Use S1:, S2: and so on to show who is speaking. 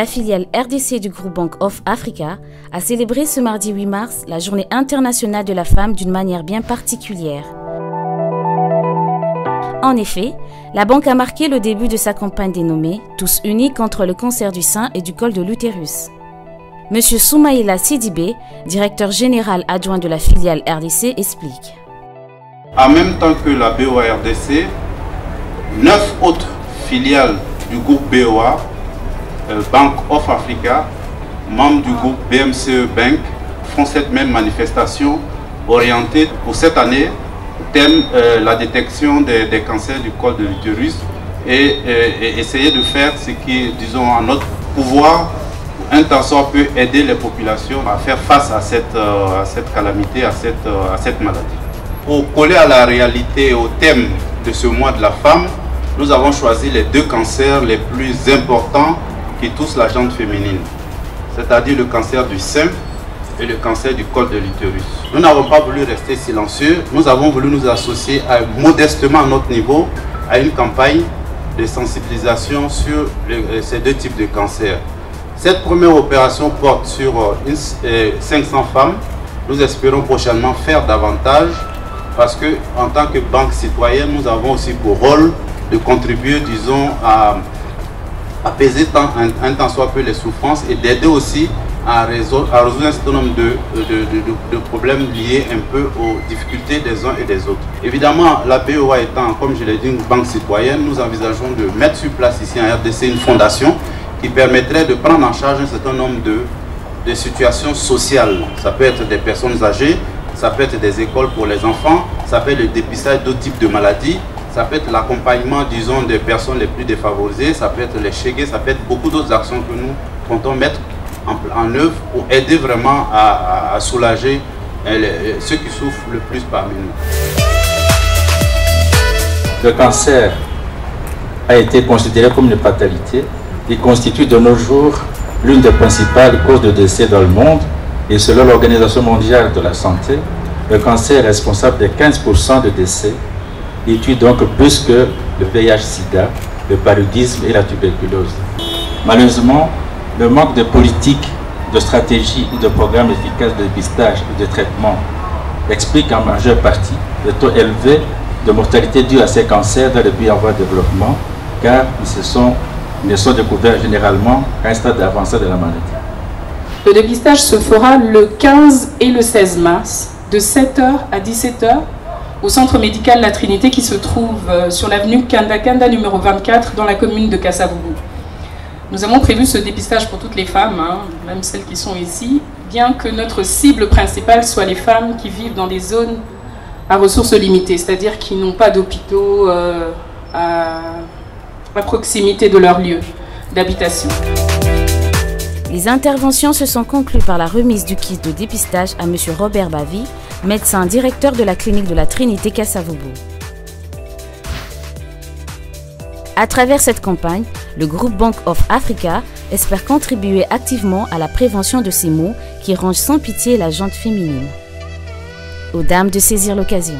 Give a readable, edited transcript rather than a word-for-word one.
S1: La filiale RDC du groupe Bank of Africa a célébré ce mardi 8 mars la Journée internationale de la femme d'une manière bien particulière. En effet, la banque a marqué le début de sa campagne dénommée « Tous unis contre le cancer du sein et du col de l'utérus ». Monsieur Soumaïla Sidibé, directeur général adjoint de la filiale RDC, explique.
S2: En même temps que la BOA RDC, 9 autres filiales du groupe BOA, Bank of Africa, membres du groupe BMCE Bank, font cette même manifestation orientée pour cette année, thème la détection des cancers du col de l'utérus et essayer de faire ce qui est, disons, en notre pouvoir, un tant soit peu aider les populations à faire face à cette calamité, à cette maladie. Pour coller à la réalité, au thème de ce mois de la femme, nous avons choisi les 2 cancers les plus importants qui touchent la gente féminine, c'est-à-dire le cancer du sein et le cancer du col de l'utérus. Nous n'avons pas voulu rester silencieux, nous avons voulu nous associer modestement à notre niveau à une campagne de sensibilisation sur ces 2 types de cancers. Cette première opération porte sur 500 femmes. Nous espérons prochainement faire davantage parce que, en tant que banque citoyenne, nous avons aussi pour rôle de contribuer, disons, à apaiser un tant soit peu les souffrances et d'aider aussi à résoudre un certain nombre de problèmes liés un peu aux difficultés des uns et des autres. Évidemment, la BOA étant, comme je l'ai dit, une banque citoyenne, nous envisageons de mettre sur place ici en RDC une fondation qui permettrait de prendre en charge un certain nombre de situations sociales. Ça peut être des personnes âgées, ça peut être des écoles pour les enfants, ça peut être le dépistage d'autres types de maladies, ça peut être l'accompagnement, disons, des personnes les plus défavorisées, ça peut être les chégués, ça peut être beaucoup d'autres actions que nous comptons mettre en œuvre pour aider vraiment à soulager ceux qui souffrent le plus parmi nous.
S3: Le cancer a été considéré comme une fatalité. Il constitue de nos jours l'une des principales causes de décès dans le monde et selon l'Organisation mondiale de la santé, le cancer est responsable de 15% de décès. Il tue donc plus que le VIH-Sida, le paludisme et la tuberculose. Malheureusement, le manque de politique, de stratégie et de programmes efficaces de dépistage et de traitement explique en majeure partie le taux élevé de mortalité dû à ces cancers dans les pays en voie de développement, car ils ne sont découverts généralement qu'à un stade avancé de la maladie.
S4: Le dépistage se fera le 15 et le 16 mars, de 7h à 17h, au centre médical La Trinité qui se trouve sur l'avenue Kanda numéro 24 dans la commune de Kasavubu. Nous avons prévu ce dépistage pour toutes les femmes, même celles qui sont ici, bien que notre cible principale soit les femmes qui vivent dans des zones à ressources limitées, c'est-à-dire qui n'ont pas d'hôpitaux à proximité de leur lieu d'habitation.
S1: Les interventions se sont conclues par la remise du kit de dépistage à M. Robert Bavy, médecin directeur de la clinique de la Trinité Kasavubu. À travers cette campagne, le groupe Bank of Africa espère contribuer activement à la prévention de ces maux qui rongent sans pitié la gente féminine. Aux dames de saisir l'occasion.